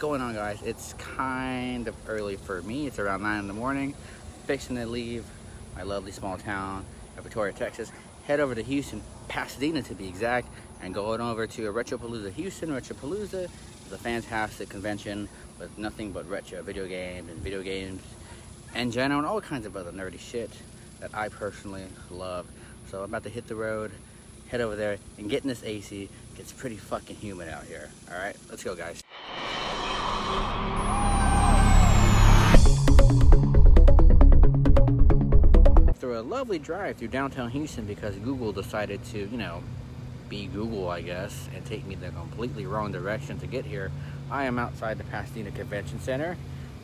going on, guys? It's kind of early for me. It's around 9 in the morning. Fixing to leave my lovely small town of Victoria, Texas. Head over to Houston, Pasadena to be exact, and going over to a Retropalooza Houston. Retropalooza is a fantastic convention with nothing but retro video games in general, and all kinds of other nerdy shit that I personally love. So I'm about to hit the road, head over there, and get in this AC. It's pretty fucking humid out here. All right, let's go, guys. After a lovely drive through downtown Houston, because Google decided to, you know, be Google, I guess, and take me the completely wrong direction to get here, I am outside the Pasadena Convention Center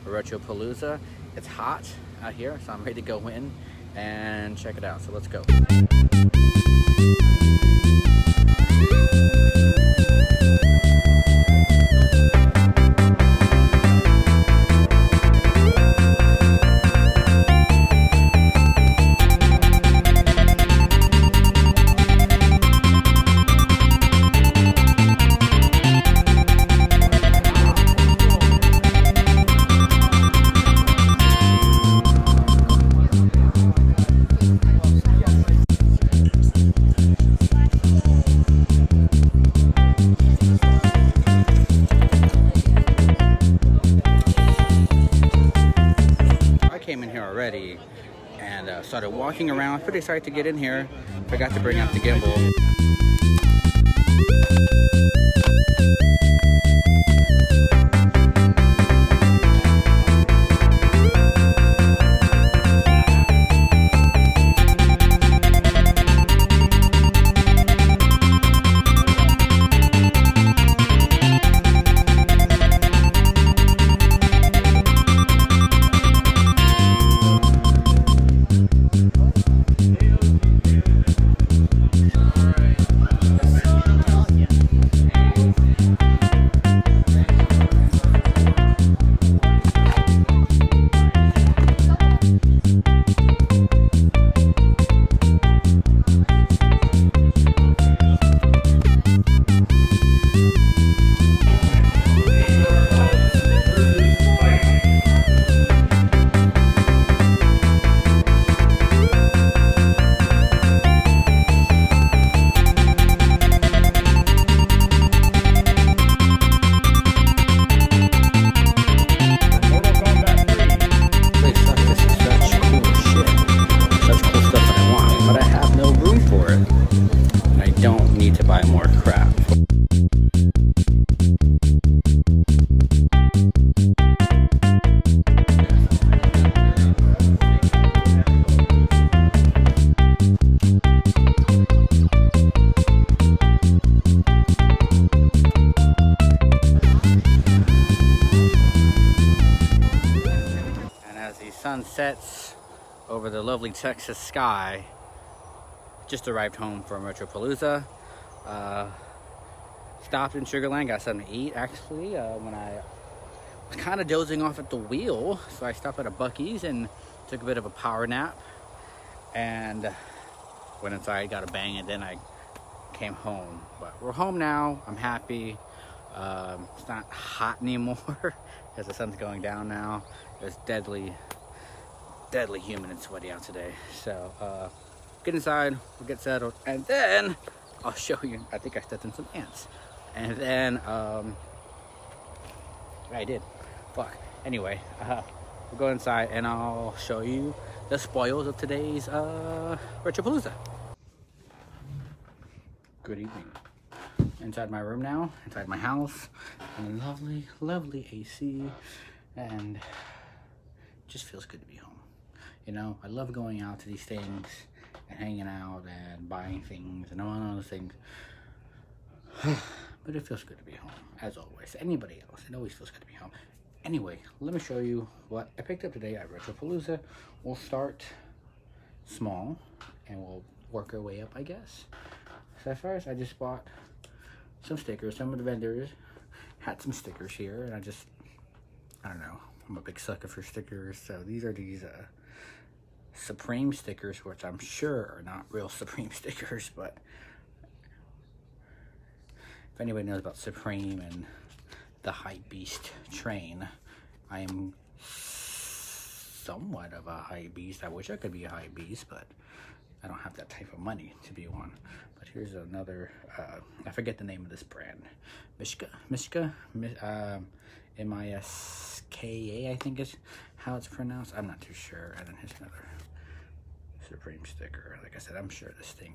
for Retropalooza. It's hot out here, so I'm ready to go in and check it out. So let's go. Came in here already and started walking around. Pretty excited to get in here. Forgot to bring out the gimbal. To buy more crap. And as the sun sets over the lovely Texas sky, just arrived home from Retropalooza. Stopped in Sugar Land, got something to eat actually when I was kind of dozing off at the wheel, so I stopped at a Buc-ee's and took a bit of a power nap and went inside, got a bang, and then I came home. But we're home now. I'm happy. It's not hot anymore because the sun's going down now. It's deadly humid and sweaty out today. So get inside, we'll get settled, and then I'll show you. I think I stepped in some ants. And then, I did. Fuck. Anyway, we'll go inside and I'll show you the spoils of today's Retropalooza. Good evening. Inside my room now, inside my house, and lovely, lovely AC, and it just feels good to be home. You know, I love going out to these things and hanging out and buying things and all those things. But it feels good to be home, as always. Anybody else, it always feels good to be home. Anyway, let me show you what I picked up today at Retropalooza. We'll start small and we'll work our way up, I guess. So first, I just bought some stickers. Some of the vendors had some stickers here, and I don't know. I'm a big sucker for stickers. So these are these Supreme stickers, which I'm sure are not real Supreme stickers, but if anybody knows about Supreme and the hype beast train. I am somewhat of a hype beast. I wish I could be a hype beast, but I don't have that type of money to be one. But here's another, I forget the name of this brand. Miska, M-I-S-K-A, I think is how it's pronounced. I'm not too sure. And then here's another Supreme sticker. Like I said, I'm sure this thing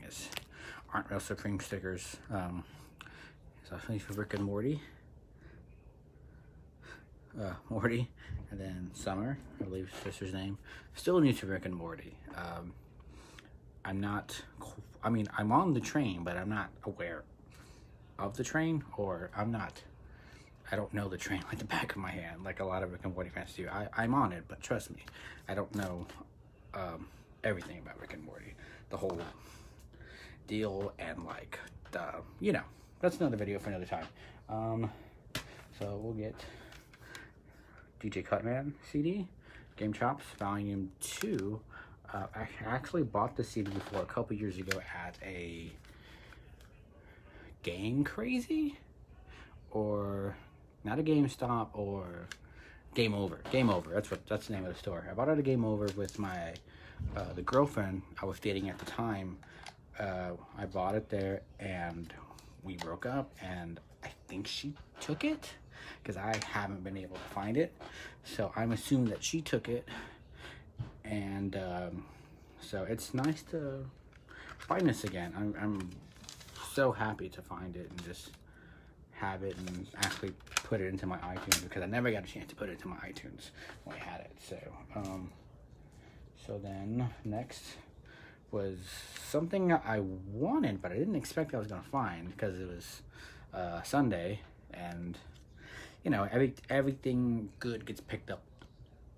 aren't real Supreme stickers. So I think for Rick and Morty. Morty, and then Summer, I believe his sister's name. Still new to Rick and Morty. I'm on the train, but I'm not aware of the train, or I don't know the train like the back of my hand, like a lot of Rick and Morty fans do. I'm on it, but trust me, I don't know everything about Rick and Morty, the whole deal, and like, that's another video for another time. So we'll get DJ Cutman CD, Game Chops Volume 2. I actually bought the CD before a couple years ago at a Game Crazy, or not a GameStop, or Game Over. Game Over. That's the name of the store. I bought it at a Game Over with my the girlfriend I was dating at the time. I bought it there, and we broke up, and I think she took it, because I haven't been able to find it. So I'm assuming that she took it. And so it's nice to find this again. I'm so happy to find it and just have it and actually put it into my iTunes, because I never got a chance to put it into my iTunes when I had it. So then next was something I wanted, but I didn't expect I was gonna find, because it was Sunday, and everything good gets picked up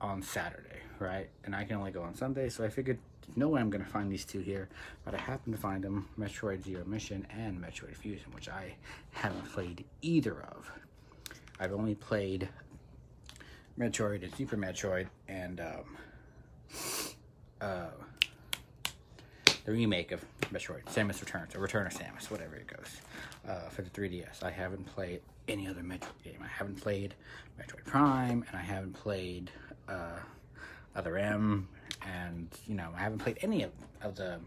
on Saturday, right? And I can only go on Sunday, so I figured no way I'm gonna find these two here, but I happened to find them: Metroid Zero Mission and Metroid Fusion, which I haven't played either of. I've only played Metroid and Super Metroid, and the remake of Metroid, Samus Returns, or Return of Samus, whatever it goes, for the 3DS. I haven't played any other Metroid game. I haven't played Metroid Prime, and I haven't played Other M, and I haven't played any of the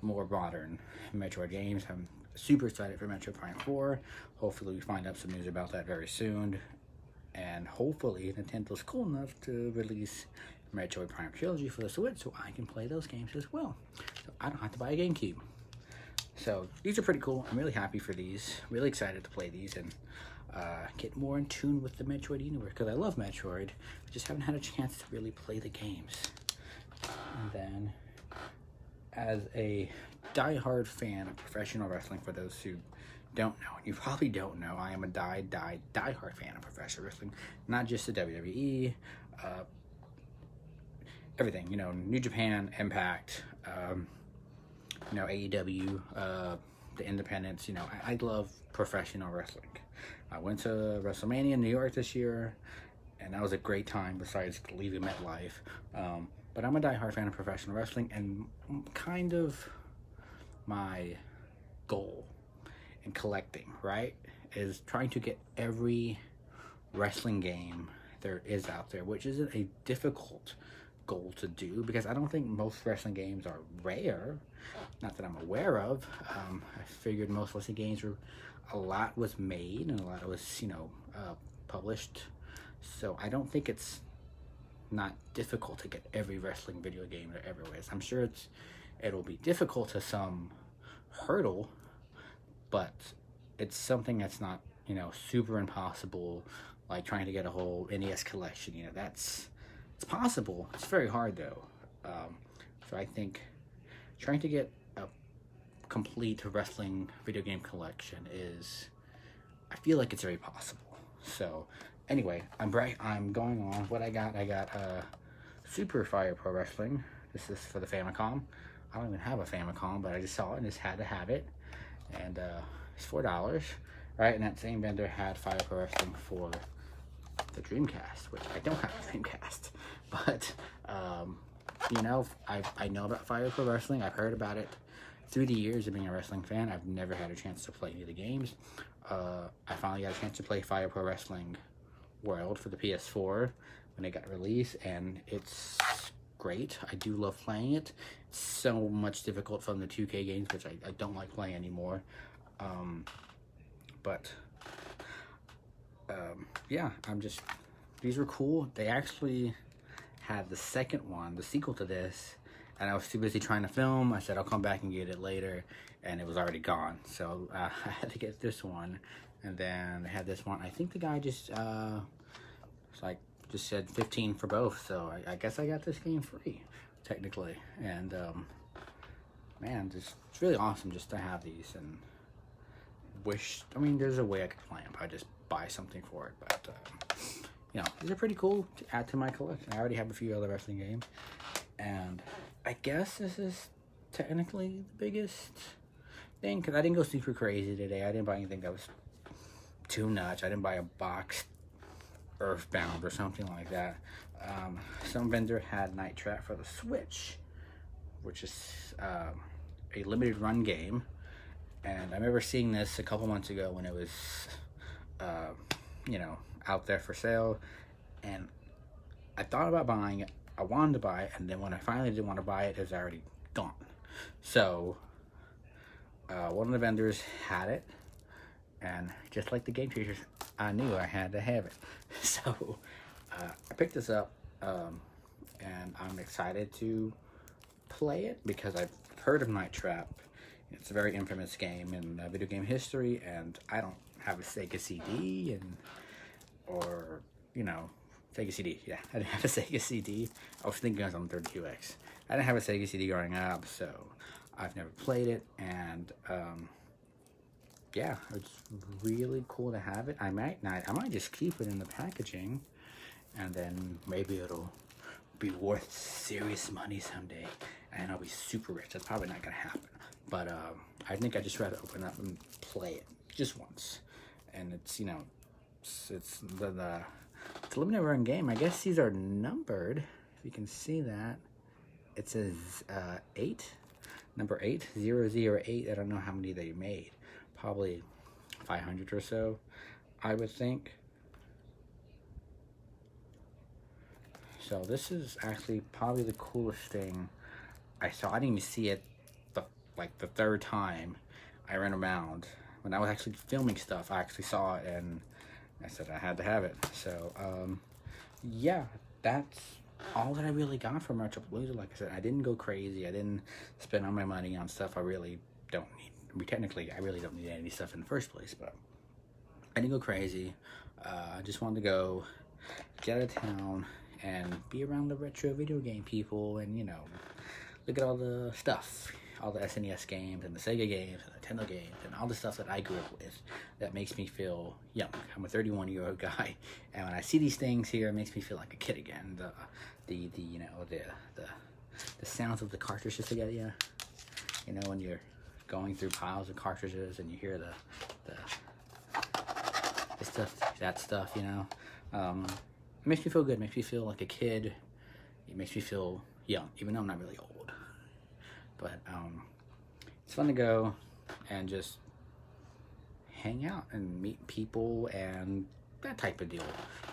more modern Metroid games. I'm super excited for Metroid Prime 4. Hopefully we find out some news about that very soon, and hopefully Nintendo's cool enough to release Metroid Prime Trilogy for the Switch, so I can play those games as well, so I don't have to buy a GameCube. So these are pretty cool. I'm really happy for these, really excited to play these and get more in tune with the Metroid universe, because I love Metroid. I just haven't had a chance to really play the games. And then, as a die-hard fan of professional wrestling, for those who don't know, you probably don't know, I am a die-hard fan of professional wrestling, not just the WWE, everything, New Japan, Impact, AEW, the independents. I love professional wrestling. I went to WrestleMania in New York this year, and that was a great time, besides leaving MetLife. But I'm a diehard fan of professional wrestling, and kind of my goal in collecting, right, is trying to get every wrestling game there is out there, which isn't a difficult goal to do, because I don't think most wrestling games are rare, not that I'm aware of. I figured most wrestling games were, a lot was made and a lot was published, so I don't think it's not difficult to get every wrestling video game there ever is. I'm sure it'll be difficult to some hurdle, but it's something that's not super impossible, like trying to get a whole NES collection. It's possible. It's very hard though. So I think trying to get a complete wrestling video game collection I feel like it's very possible. So anyway, I'm going on what I got. I got Super Fire Pro Wrestling. This is for the Famicom. I don't even have a Famicom, but I just saw it and just had to have it. And it's $4, right? And that same vendor had Fire Pro Wrestling for the Dreamcast, which I don't have a Dreamcast, but I know about Fire Pro Wrestling. I've heard about it through the years of being a wrestling fan. I've never had a chance to play any of the games. I finally got a chance to play Fire Pro Wrestling World for the PS4 when it got released, and it's great. I do love playing it. It's so much difficult from the 2K games, which I don't like playing anymore. Yeah, these were cool. They actually had the second one, the sequel to this, and I was too busy trying to film. I said I'll come back and get it later, and it was already gone. So I had to get this one, and then they had this one. I think the guy just just said 15 for both, so I guess I got this game free, technically. And man, it's really awesome just to have these, and I mean, there's a way I could play them. I just buy something for it, but you know, these are pretty cool to add to my collection. I already have a few other wrestling games, and I guess this is technically the biggest thing, because I didn't go super crazy today. I didn't buy anything that was too nuts. I didn't buy a box Earthbound or something like that. Some vendor had Night Trap for the Switch, which is a limited run game, and I remember seeing this a couple months ago when it was you know, out there for sale, and I thought about buying it. I wanted to buy it, and then when I finally didn't want to buy it, it was already gone. So one of the vendors had it, and just like the game features, I knew I had to have it. So I picked this up, and I'm excited to play it because I've heard of Night Trap. It's a very infamous game in video game history, and I don't have a Sega CD, or you know, Sega CD. Yeah, I didn't have a Sega CD. I was thinking I was on 32X. I didn't have a Sega CD growing up, so I've never played it, and yeah, it's really cool to have it. I might just keep it in the packaging, and then maybe it'll be worth serious money someday, and I'll be super rich. That's probably not gonna happen, but I think I'd just rather open up and play it just once. And it's, you know, it's the limited run game. I guess these are numbered, if you can see that. It says 8, number 8, 008. I don't know how many they made. Probably 500 or so, I would think. So this is actually probably the coolest thing I saw. I didn't even see it like the third time I ran around. When I was actually filming stuff, I actually saw it, and I said I had to have it. So yeah, that's all that I really got from Retropalooza. Like I said, I didn't go crazy. I didn't spend all my money on stuff I really don't need. I mean, technically, I really don't need any stuff in the first place, but I didn't go crazy. I just wanted to go get out of town and be around the retro video game people, and, you know, look at all the stuff, all the SNES games and the Sega games and the Nintendo games and all the stuff that I grew up with that makes me feel young. I'm a 31-year-old guy, and when I see these things here, it makes me feel like a kid again. The you know, the sounds of the cartridges together, yeah. You know, when you're going through piles of cartridges and you hear the stuff, that stuff, you know. It makes me feel good. It makes me feel like a kid. It makes me feel young, even though I'm not really old. But it's fun to go and just hang out and meet people and that type of deal.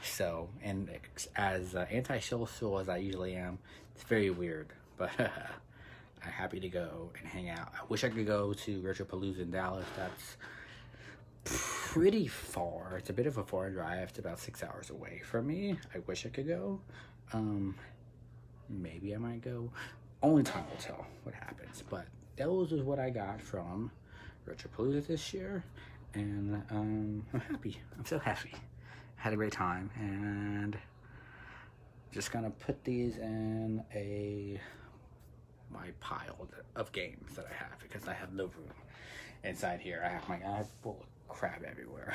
So, and as anti-social as I usually am, it's very weird, but I'm happy to go and hang out. I wish I could go to Retropalooza in Dallas. That's pretty far. It's a bit of a far drive. It's about 6 hours away from me. I wish I could go. Maybe I might go. Only time will tell what happens. But those is what I got from Retropalooza this year, and I'm happy. I'm so happy. Had a great time, and just gonna put these in my pile of games that I have, because I have no room inside here. I have full of crap everywhere.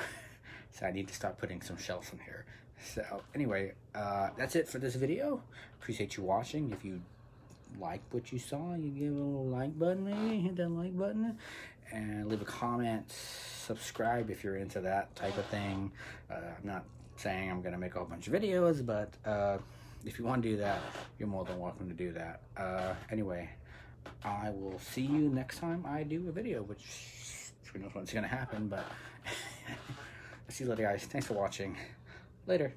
So I need to start putting some shelves in here. So anyway, that's it for this video. Appreciate you watching. If you like what you saw, you give a little like button, maybe hit that like button, and leave a comment. Subscribe if you're into that type of thing. I'm not saying I'm gonna make a whole bunch of videos, but if you want to do that, you're more than welcome to do that. Anyway, I will see you next time I do a video, which who knows what's gonna happen, but See you later, guys. Thanks for watching. Later.